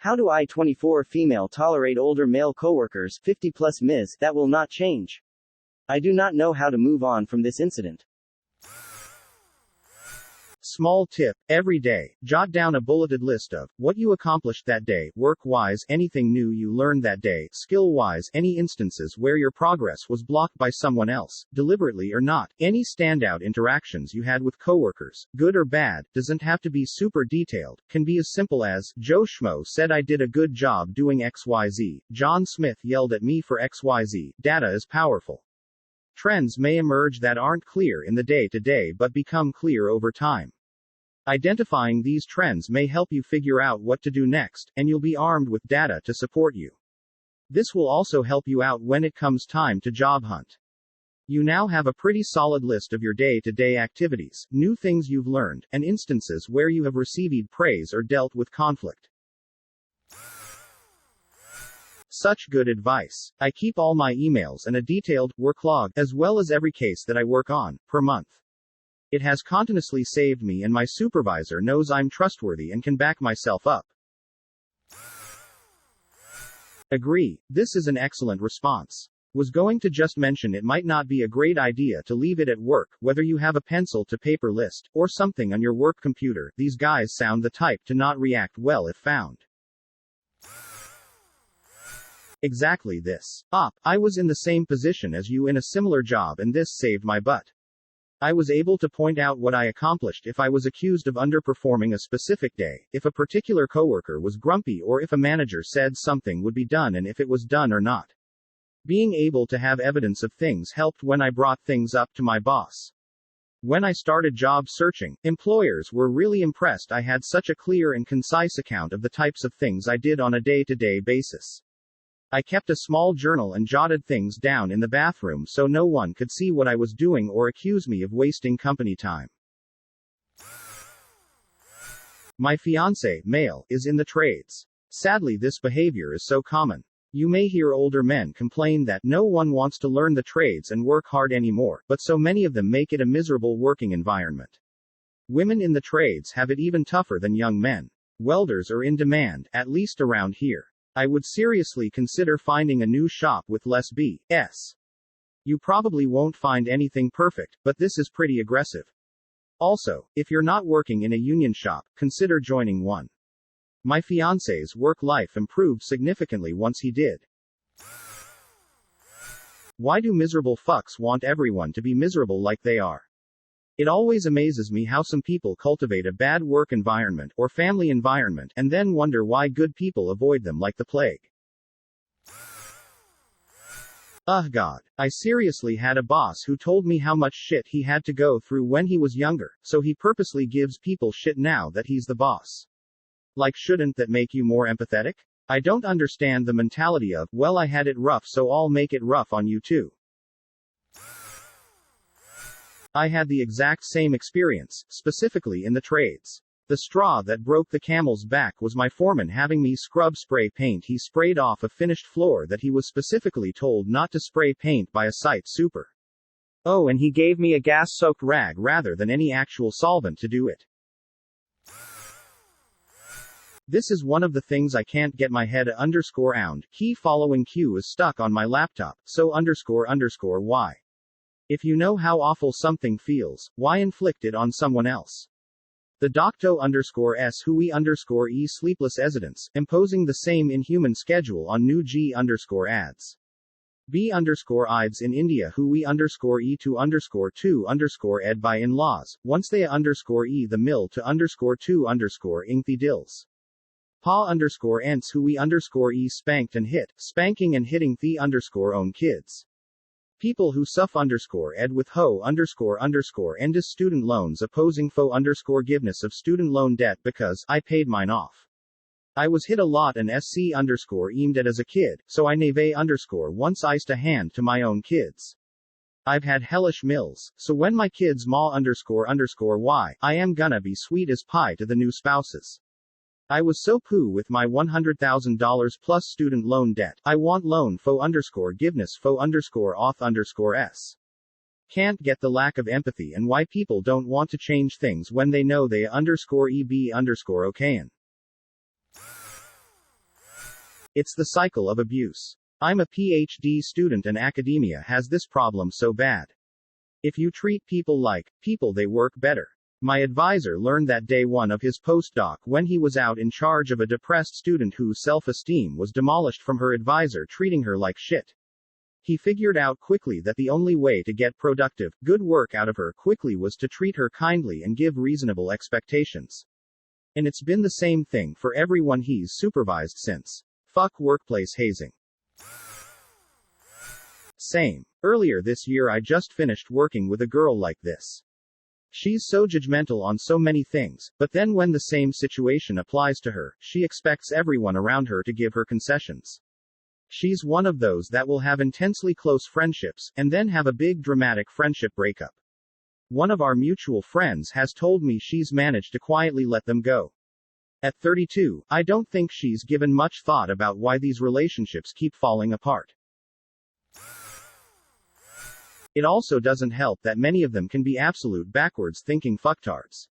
How do I 24 female tolerate older male coworkers 50 plus Ms. that will not change? I do not know how to move on from this incident. Small tip: every day, jot down a bulleted list of what you accomplished that day, work-wise, anything new you learned that day, skill-wise, any instances where your progress was blocked by someone else, deliberately or not, any standout interactions you had with coworkers, good or bad, doesn't have to be super detailed, can be as simple as, Joe Schmo said I did a good job doing XYZ, John Smith yelled at me for XYZ. Data is powerful. Trends may emerge that aren't clear in the day-to-day but become clear over time. Identifying these trends may help you figure out what to do next, and you'll be armed with data to support you. This will also help you out when it comes time to job hunt. You now have a pretty solid list of your day-to-day activities, new things you've learned, and instances where you have received praise or dealt with conflict. Such good advice. I keep all my emails and a detailed work log, as well as every case that I work on, per month. It has continuously saved me, and my supervisor knows I'm trustworthy and can back myself up. Agree. This is an excellent response. Was going to just mention it might not be a great idea to leave it at work, whether you have a pencil to paper list, or something on your work computer. These guys sound the type to not react well if found. Exactly this. I was in the same position as you in a similar job, and this saved my butt. I was able to point out what I accomplished if I was accused of underperforming a specific day, if a particular coworker was grumpy, or if a manager said something would be done and if it was done or not. Being able to have evidence of things helped when I brought things up to my boss. When I started job searching, employers were really impressed I had such a clear and concise account of the types of things I did on a day-to-day basis. I kept a small journal and jotted things down in the bathroom so no one could see what I was doing or accuse me of wasting company time. My fiancé, male, is in the trades. Sadly, this behavior is so common. You may hear older men complain that no one wants to learn the trades and work hard anymore, but so many of them make it a miserable working environment. Women in the trades have it even tougher than young men. Welders are in demand, at least around here. I would seriously consider finding a new shop with less BS. You probably won't find anything perfect, but this is pretty aggressive. Also, if you're not working in a union shop, consider joining one. My fiancé's work life improved significantly once he did. Why do miserable fucks want everyone to be miserable like they are? It always amazes me how some people cultivate a bad work environment or family environment and then wonder why good people avoid them like the plague. God. I seriously had a boss who told me how much shit he had to go through when he was younger, so he purposely gives people shit now that he's the boss. Like, shouldn't that make you more empathetic? I don't understand the mentality of, well, I had it rough so I'll make it rough on you too. I had the exact same experience, specifically in the trades. The straw that broke the camel's back was my foreman having me scrub spray paint he sprayed off a finished floor that he was specifically told not to spray paint by a site super. Oh, and he gave me a gas-soaked rag rather than any actual solvent to do it. This is one of the things I can't get my head _ound. Key following Q is stuck on my laptop, so __y. If you know how awful something feels, why inflict it on someone else? The docto_s hui_e sleepless evidence, imposing the same inhuman schedule on new G_ads. B_ids in India hui_e to_2_ed by in-laws, once they _e the mill to _2_ the dills. Pa_ents hui_e spanked and hit, spanking and hitting the _own kids. People who suff_ed with ho__endis student loans opposing fo_giveness of student loan debt because I paid mine off. I was hit a lot and sc_aimed at as a kid, so I once iced a hand to my own kids. I've had hellish mills, so when my kids ma__y, I am gonna be sweet as pie to the new spouses. I was so poo with my $100,000 plus student loan debt. I want loan fo_giveness fo_auth_s. Can't get the lack of empathy and why people don't want to change things when they know they _eb_okayin. It's the cycle of abuse. I'm a PhD student and academia has this problem so bad. If you treat people like people, they work better. My advisor learned that day one of his postdoc when he was out in charge of a depressed student whose self-esteem was demolished from her advisor treating her like shit. He figured out quickly that the only way to get productive, good work out of her quickly was to treat her kindly and give reasonable expectations. And it's been the same thing for everyone he's supervised since. Fuck workplace hazing. Same. Earlier this year I just finished working with a girl like this. She's so judgmental on so many things, but then when the same situation applies to her, she expects everyone around her to give her concessions. She's one of those that will have intensely close friendships, and then have a big dramatic friendship breakup. One of our mutual friends has told me she's managed to quietly let them go. At 32, I don't think she's given much thought about why these relationships keep falling apart. It also doesn't help that many of them can be absolute backwards thinking fucktards.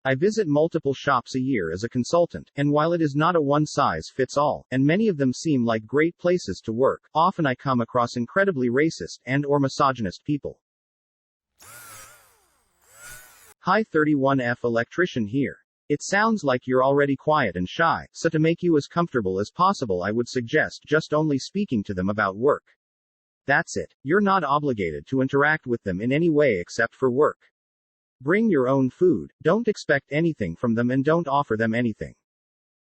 I visit multiple shops a year as a consultant, and while it is not a one-size-fits-all, and many of them seem like great places to work, often I come across incredibly racist and/or misogynist people. Hi 31F electrician here. It sounds like you're already quiet and shy, so to make you as comfortable as possible I would suggest just only speaking to them about work. That's it. You're not obligated to interact with them in any way except for work. Bring your own food, don't expect anything from them and don't offer them anything.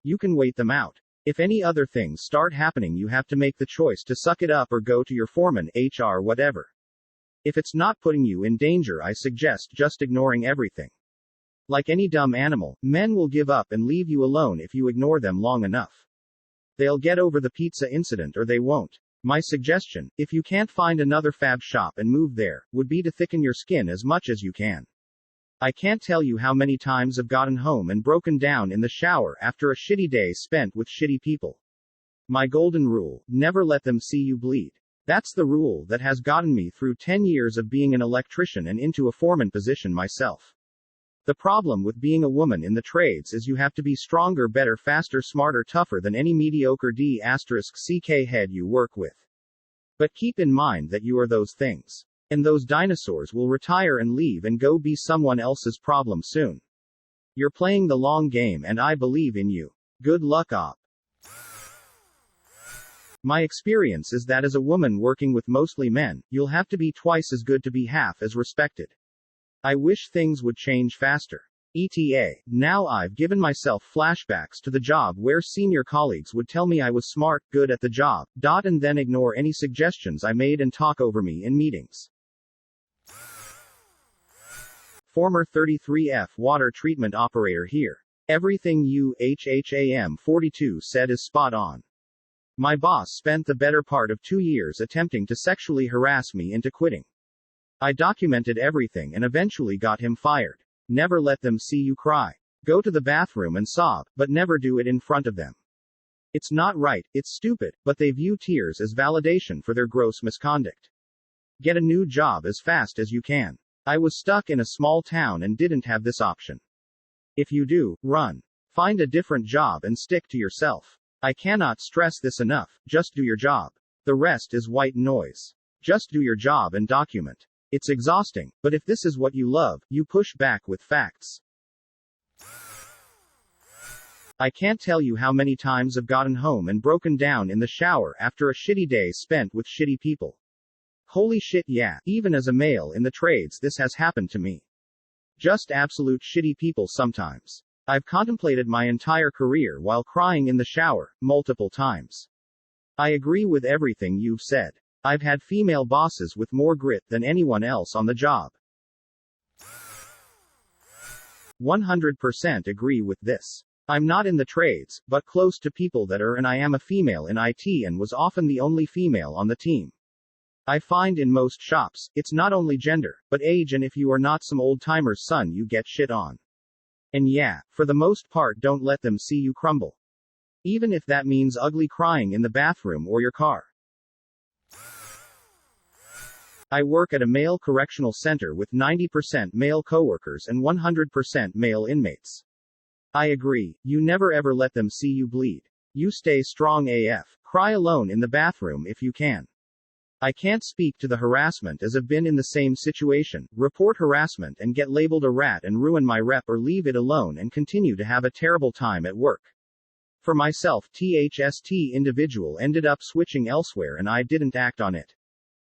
You can wait them out. If any other things start happening you have to make the choice to suck it up or go to your foreman, HR, whatever. If it's not putting you in danger I suggest just ignoring everything. Like any dumb animal, men will give up and leave you alone if you ignore them long enough. They'll get over the pizza incident or they won't. My suggestion, if you can't find another fab shop and move there, would be to thicken your skin as much as you can. I can't tell you how many times I've gotten home and broken down in the shower after a shitty day spent with shitty people. My golden rule, never let them see you bleed. That's the rule that has gotten me through 10 years of being an electrician and into a foreman position myself. The problem with being a woman in the trades is you have to be stronger, better, faster, smarter, tougher than any mediocre D**ck head you work with. But keep in mind that you are those things. And those dinosaurs will retire and leave and go be someone else's problem soon. You're playing the long game and I believe in you. Good luck, op. My experience is that as a woman working with mostly men, you'll have to be twice as good to be half as respected. I wish things would change faster. ETA, now I've given myself flashbacks to the job where senior colleagues would tell me I was smart, good at the job, and then ignore any suggestions I made and talk over me in meetings. Former 33F water treatment operator here. Everything you, HHAM42 said is spot on. My boss spent the better part of 2 years attempting to sexually harass me into quitting. I documented everything and eventually got him fired. Never let them see you cry. Go to the bathroom and sob, but never do it in front of them. It's not right, it's stupid, but they view tears as validation for their gross misconduct. Get a new job as fast as you can. I was stuck in a small town and didn't have this option. If you do, run. Find a different job and stick to yourself. I cannot stress this enough, just do your job. The rest is white noise. Just do your job and document. It's exhausting, but if this is what you love, you push back with facts. I can't tell you how many times I've gotten home and broken down in the shower after a shitty day spent with shitty people. Holy shit, yeah, even as a male in the trades this has happened to me. Just absolute shitty people sometimes. I've contemplated my entire career while crying in the shower, multiple times. I agree with everything you've said. I've had female bosses with more grit than anyone else on the job. 100% agree with this. I'm not in the trades, but close to people that are, and I am a female in IT and was often the only female on the team. I find in most shops, it's not only gender, but age, and if you are not some old-timer's son you get shit on. And yeah, for the most part don't let them see you crumble. Even if that means ugly crying in the bathroom or your car. I work at a male correctional center with 90% male coworkers and 100% male inmates. I agree, you never ever let them see you bleed. You stay strong AF. Cry alone in the bathroom if you can. I can't speak to the harassment as I've been in the same situation. Report harassment and get labeled a rat and ruin my rep, or leave it alone and continue to have a terrible time at work. For myself, THST individual ended up switching elsewhere and I didn't act on it.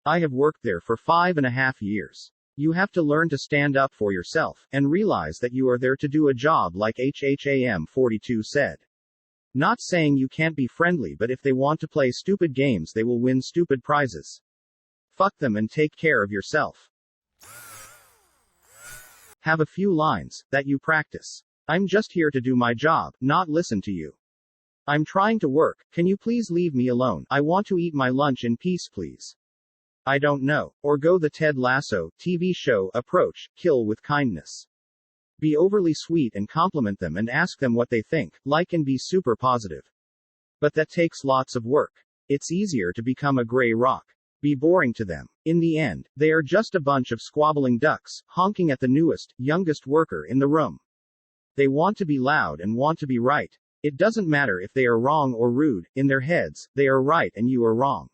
I have worked there for 5.5 years. You have to learn to stand up for yourself, and realize that you are there to do a job, like HHAM42 said. Not saying you can't be friendly, but if they want to play stupid games, they will win stupid prizes. Fuck them and take care of yourself. Have a few lines that you practice. I'm just here to do my job, not listen to you. I'm trying to work. Can you please leave me alone? I want to eat my lunch in peace, please. I don't know. Or go the Ted Lasso TV show approach, kill with kindness. Be overly sweet and compliment them and ask them what they think, like, and be super positive. But that takes lots of work. It's easier to become a gray rock. Be boring to them. In the end, they are just a bunch of squabbling ducks, honking at the newest, youngest worker in the room. They want to be loud and want to be right. It doesn't matter if they are wrong or rude. In their heads, they are right and you are wrong.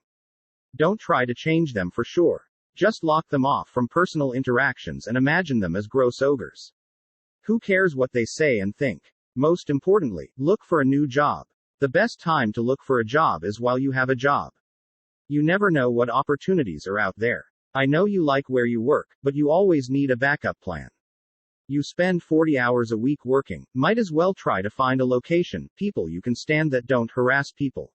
Don't try to change them for sure. Just lock them off from personal interactions and imagine them as gross ogres. Who cares what they say and think? Most importantly, look for a new job. The best time to look for a job is while you have a job. You never know what opportunities are out there. I know you like where you work, but you always need a backup plan. You spend 40 hours a week working, might as well try to find a location, people you can stand that don't harass people.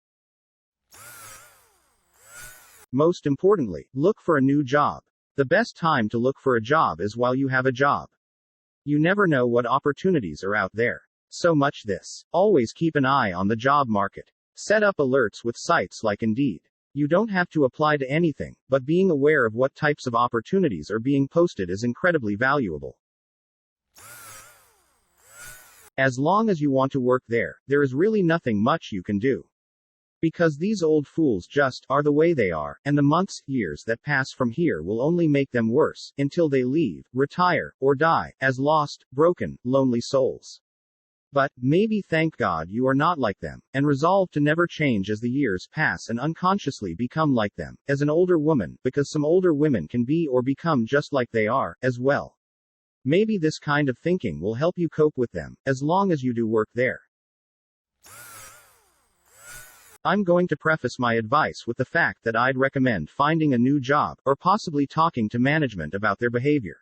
Most importantly, look for a new job. The best time to look for a job is while you have a job. You never know what opportunities are out there. So much this. Always keep an eye on the job market. Set up alerts with sites like Indeed. You don't have to apply to anything, but being aware of what types of opportunities are being posted is incredibly valuable. As long as you want to work there, there is really nothing much you can do. Because these old fools just are the way they are, and the months, years that pass from here will only make them worse, until they leave, retire, or die, as lost, broken, lonely souls. But, maybe thank God you are not like them, and resolve to never change as the years pass and unconsciously become like them, as an older woman, because some older women can be or become just like they are, as well. Maybe this kind of thinking will help you cope with them, as long as you do work there. I'm going to preface my advice with the fact that I'd recommend finding a new job, or possibly talking to management about their behavior.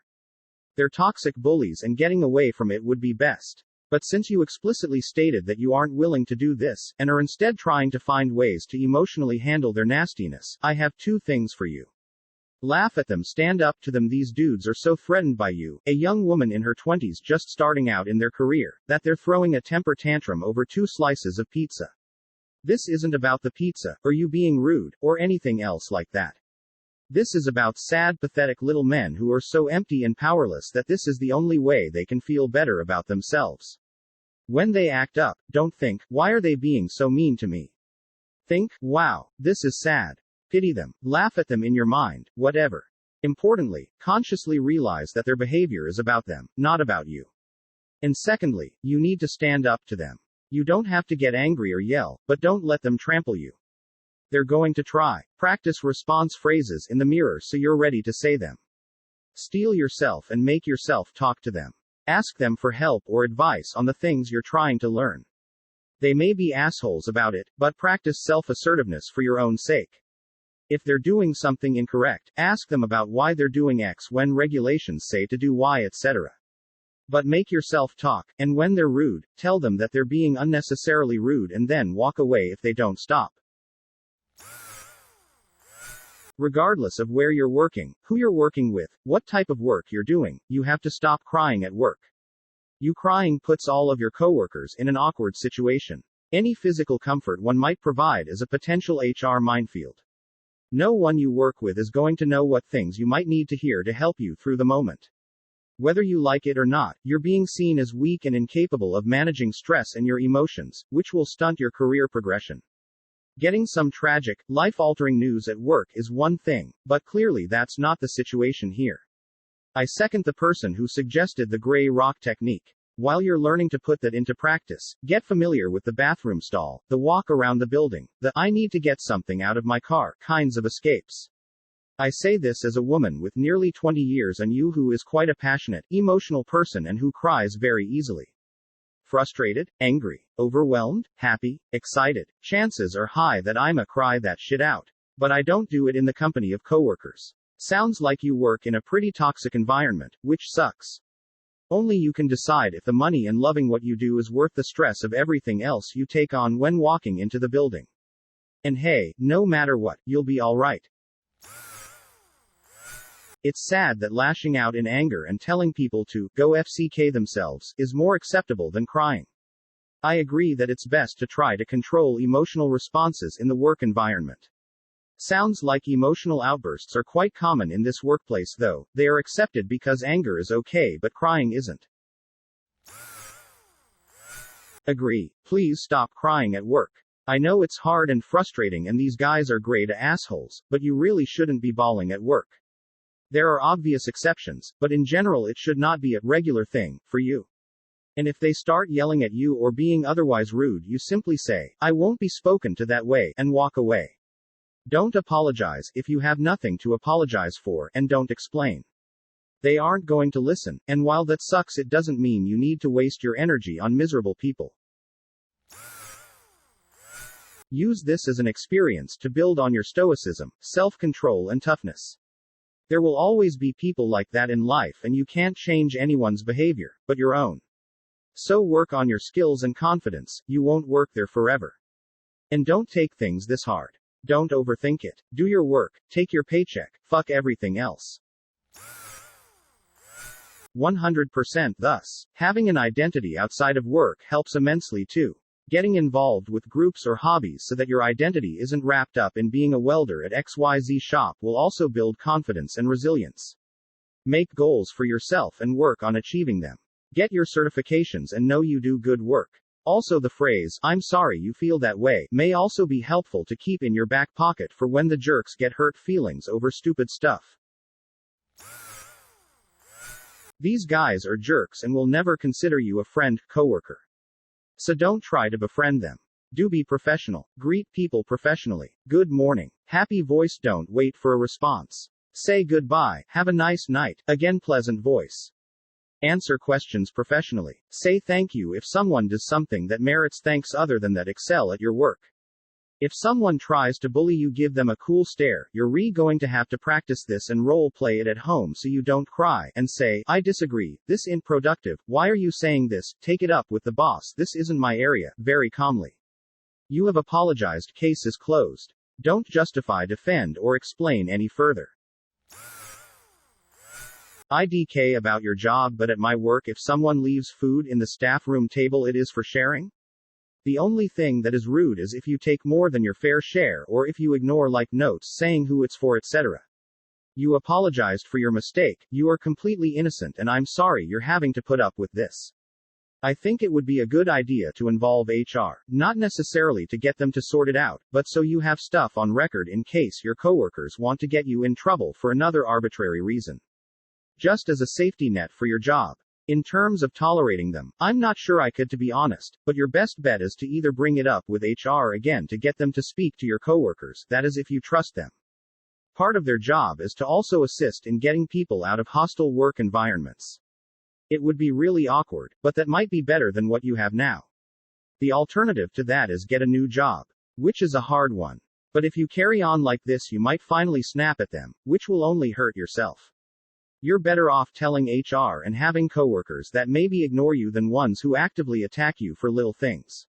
They're toxic bullies and getting away from it would be best. But since you explicitly stated that you aren't willing to do this, and are instead trying to find ways to emotionally handle their nastiness, I have 2 things for you. Laugh at them, stand up to them. These dudes are so threatened by you, a young woman in her 20s just starting out in their career, that they're throwing a temper tantrum over 2 slices of pizza. This isn't about the pizza, or you being rude, or anything else like that. This is about sad, pathetic little men who are so empty and powerless that this is the only way they can feel better about themselves. When they act up, don't think, why are they being so mean to me? Think, wow, this is sad. Pity them, laugh at them in your mind, whatever. Importantly, consciously realize that their behavior is about them, not about you. And secondly, you need to stand up to them. You don't have to get angry or yell, but don't let them trample you. They're going to try. Practice response phrases in the mirror so you're ready to say them. Steel yourself and make yourself talk to them. Ask them for help or advice on the things you're trying to learn. They may be assholes about it, but practice self-assertiveness for your own sake. If they're doing something incorrect, ask them about why they're doing X when regulations say to do Y, etc. But make yourself talk, and when they're rude, tell them that they're being unnecessarily rude and then walk away if they don't stop. Regardless of where you're working, who you're working with, what type of work you're doing, you have to stop crying at work. You crying puts all of your coworkers in an awkward situation. Any physical comfort one might provide is a potential HR minefield. No one you work with is going to know what things you might need to hear to help you through the moment. Whether you like it or not, you're being seen as weak and incapable of managing stress and your emotions, which will stunt your career progression. Getting some tragic, life-altering news at work is one thing, but clearly that's not the situation here. I second the person who suggested the gray rock technique. While you're learning to put that into practice, get familiar with the bathroom stall, the walk around the building, the I need to get something out of my car kinds of escapes. I say this as a woman with nearly 20 years and you who is quite a passionate, emotional person and who cries very easily. Frustrated, angry, overwhelmed, happy, excited. Chances are high that I'ma cry that shit out. But I don't do it in the company of coworkers. Sounds like you work in a pretty toxic environment, which sucks. Only you can decide if the money and loving what you do is worth the stress of everything else you take on when walking into the building. And hey, no matter what, you'll be alright. It's sad that lashing out in anger and telling people to go FCK themselves is more acceptable than crying. I agree that it's best to try to control emotional responses in the work environment. Sounds like emotional outbursts are quite common in this workplace though. They are accepted because anger is okay but crying isn't. Agree. Please stop crying at work. I know it's hard and frustrating and these guys are great assholes, but you really shouldn't be bawling at work. There are obvious exceptions, but in general it should not be a regular thing for you. And if they start yelling at you or being otherwise rude, you simply say, I won't be spoken to that way, and walk away. Don't apologize if you have nothing to apologize for, and don't explain. They aren't going to listen, and while that sucks, it doesn't mean you need to waste your energy on miserable people. Use this as an experience to build on your stoicism, self-control and toughness. There will always be people like that in life and you can't change anyone's behavior, but your own. So work on your skills and confidence, you won't work there forever. And don't take things this hard. Don't overthink it. Do your work, take your paycheck, fuck everything else. 100% thus, having an identity outside of work helps immensely too. Getting involved with groups or hobbies so that your identity isn't wrapped up in being a welder at XYZ shop will also build confidence and resilience. Make goals for yourself and work on achieving them. Get your certifications and know you do good work. Also, the phrase, I'm sorry you feel that way, may also be helpful to keep in your back pocket for when the jerks get hurt feelings over stupid stuff. These guys are jerks and will never consider you a friend, coworker. So don't try to befriend them. Do be professional. Greet people professionally. Good morning. Happy voice. Don't wait for a response. Say goodbye. Have a nice night. Again, pleasant voice. Answer questions professionally. Say thank you if someone does something that merits thanks other than that. Excel at your work. If someone tries to bully you, give them a cool stare. You're going to have to practice this and role play it at home so you don't cry and say, I disagree, this isn't productive, why are you saying this, take it up with the boss, this isn't my area, very calmly. You have apologized, case is closed. Don't justify, defend, or explain any further. IDK about your job, but at my work if someone leaves food in the staff room table it is for sharing? The only thing that is rude is if you take more than your fair share or if you ignore like notes saying who it's for, etc. You apologized for your mistake, you are completely innocent and I'm sorry you're having to put up with this. I think it would be a good idea to involve HR, not necessarily to get them to sort it out, but so you have stuff on record in case your coworkers want to get you in trouble for another arbitrary reason. Just as a safety net for your job. In terms of tolerating them, I'm not sure I could, to be honest, but your best bet is to either bring it up with HR again to get them to speak to your coworkers, that is if you trust them. Part of their job is to also assist in getting people out of hostile work environments. It would be really awkward, but that might be better than what you have now. The alternative to that is get a new job, which is a hard one. But if you carry on like this you might finally snap at them, which will only hurt yourself. You're better off telling HR and having coworkers that maybe ignore you than ones who actively attack you for little things.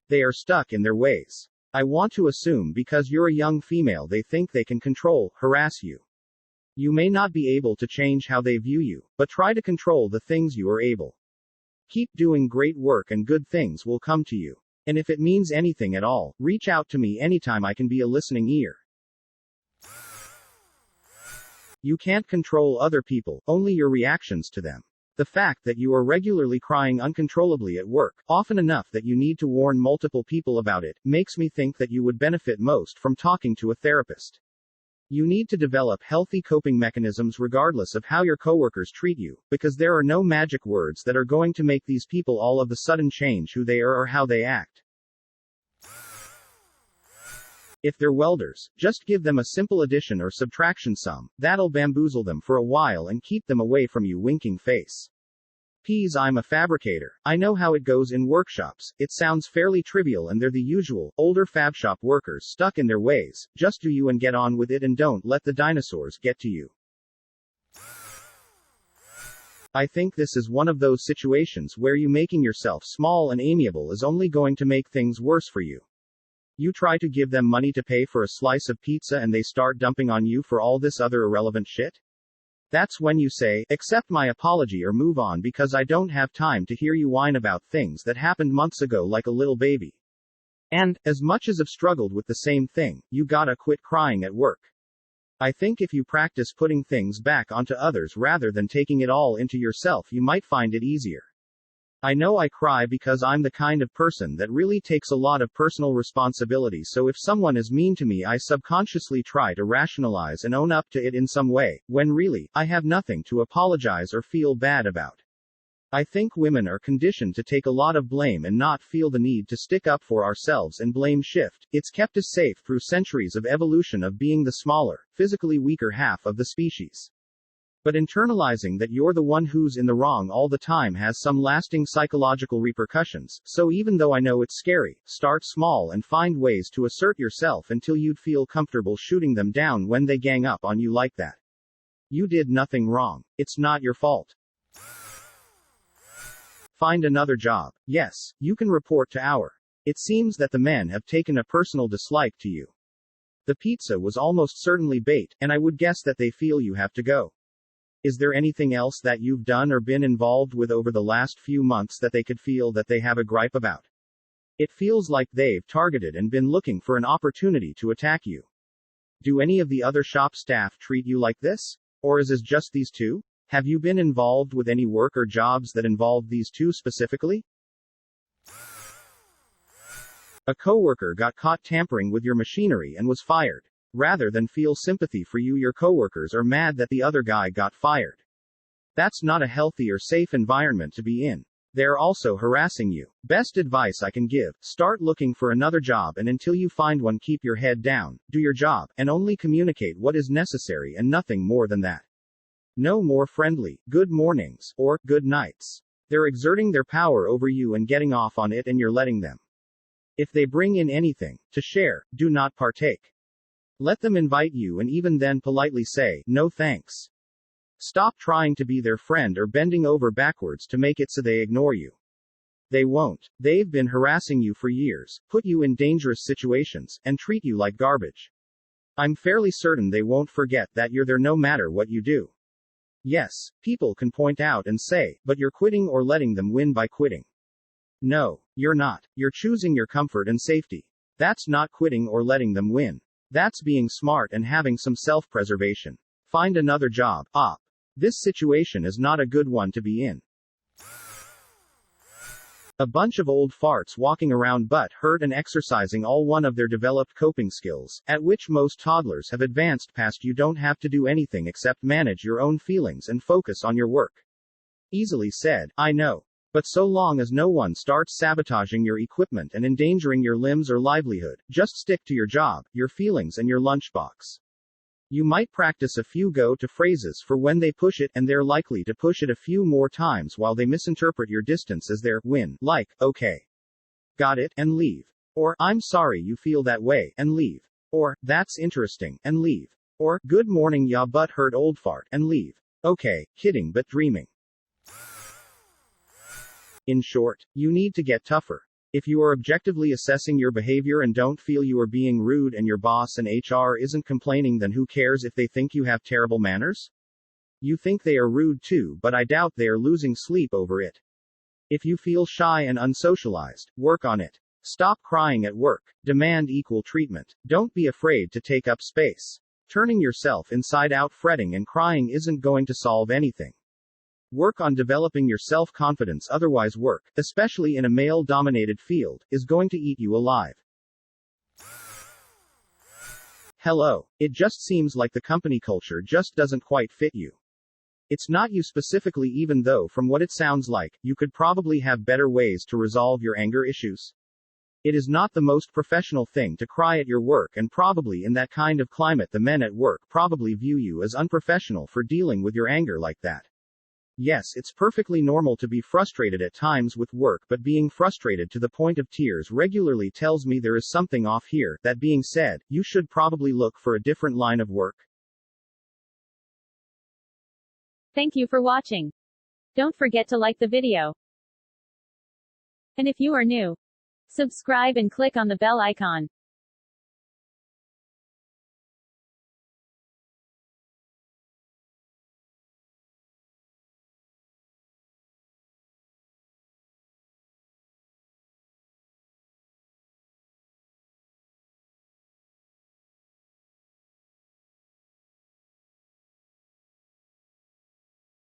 They are stuck in their ways. I want to assume because you're a young female they think they can control, harass you. You may not be able to change how they view you, but try to control the things you are able. Keep doing great work and good things will come to you. And if it means anything at all, reach out to me anytime. I can be a listening ear. You can't control other people, only your reactions to them. The fact that you are regularly crying uncontrollably at work, often enough that you need to warn multiple people about it, makes me think that you would benefit most from talking to a therapist. You need to develop healthy coping mechanisms regardless of how your coworkers treat you, because there are no magic words that are going to make these people all of a sudden change who they are or how they act. If they're welders, just give them a simple addition or subtraction sum. That'll bamboozle them for a while and keep them away from you winking face. Ps. I'm a fabricator. I know how it goes in workshops. It sounds fairly trivial and they're the usual, older fab shop workers stuck in their ways. Just do you and get on with it and don't let the dinosaurs get to you. I think this is one of those situations where you making yourself small and amiable is only going to make things worse for you. You try to give them money to pay for a slice of pizza and they start dumping on you for all this other irrelevant shit? That's when you say, accept my apology or move on because I don't have time to hear you whine about things that happened months ago like a little baby. And, as much as I've struggled with the same thing, you gotta quit crying at work. I think if you practice putting things back onto others rather than taking it all into yourself, you might find it easier. I know I cry because I'm the kind of person that really takes a lot of personal responsibility, so if someone is mean to me I subconsciously try to rationalize and own up to it in some way, when really, I have nothing to apologize or feel bad about. I think women are conditioned to take a lot of blame and not feel the need to stick up for ourselves and blame shift. It's kept us safe through centuries of evolution of being the smaller, physically weaker half of the species. But internalizing that you're the one who's in the wrong all the time has some lasting psychological repercussions, so even though I know it's scary, start small and find ways to assert yourself until you'd feel comfortable shooting them down when they gang up on you like that. You did nothing wrong. It's not your fault. Find another job. Yes, you can report to our. It seems that the men have taken a personal dislike to you. The pizza was almost certainly bait, and I would guess that they feel you have to go. Is there anything else that you've done or been involved with over the last few months that they could feel that they have a gripe about? It feels like they've targeted and been looking for an opportunity to attack you. Do any of the other shop staff treat you like this? Or is it just these two? Have you been involved with any work or jobs that involve these two specifically? A coworker got caught tampering with your machinery and was fired. Rather than feel sympathy for you, your coworkers are mad that the other guy got fired. That's not a healthy or safe environment to be in. They're also harassing you. Best advice I can give, start looking for another job, and until you find one, keep your head down, do your job, and only communicate what is necessary and nothing more than that. No more friendly, good mornings, or good nights. They're exerting their power over you and getting off on it, and you're letting them. If they bring in anything to share, do not partake. Let them invite you and even then politely say, no thanks. Stop trying to be their friend or bending over backwards to make it so they ignore you. They won't. They've been harassing you for years, put you in dangerous situations, and treat you like garbage. I'm fairly certain they won't forget that you're there no matter what you do. Yes, people can point out and say, but you're quitting or letting them win by quitting. No, you're not. You're choosing your comfort and safety. That's not quitting or letting them win. That's being smart and having some self-preservation. Find another job. This situation is not a good one to be in. A bunch of old farts walking around butt hurt and exercising all one of their developed coping skills, at which most toddlers have advanced past. You don't have to do anything except manage your own feelings and focus on your work. Easily said, I know. But so long as no one starts sabotaging your equipment and endangering your limbs or livelihood, just stick to your job, your feelings, and your lunchbox. You might practice a few go-to phrases for when they push it, and they're likely to push it a few more times while they misinterpret your distance as their win, like, okay. Got it, and leave. Or, I'm sorry you feel that way, and leave. Or, that's interesting, and leave. Or, good morning ya butt hurt old fart, and leave. Okay, kidding but dreaming. In short, you need to get tougher. If you are objectively assessing your behavior and don't feel you are being rude and your boss and HR isn't complaining, then who cares if they think you have terrible manners? You think they are rude too, but I doubt they are losing sleep over it. If you feel shy and unsocialized, work on it. Stop crying at work. Demand equal treatment. Don't be afraid to take up space. Turning yourself inside out fretting and crying isn't going to solve anything. Work on developing your self-confidence, otherwise work, especially in a male-dominated field, is going to eat you alive. Hello. It just seems like the company culture just doesn't quite fit you. It's not you specifically, even though from what it sounds like, you could probably have better ways to resolve your anger issues. It is not the most professional thing to cry at your work, and probably in that kind of climate the men at work probably view you as unprofessional for dealing with your anger like that. Yes, it's perfectly normal to be frustrated at times with work, but being frustrated to the point of tears regularly tells me there is something off here. That being said, you should probably look for a different line of work. Thank you for watching. Don't forget to like the video. And if you are new, subscribe and click on the bell icon.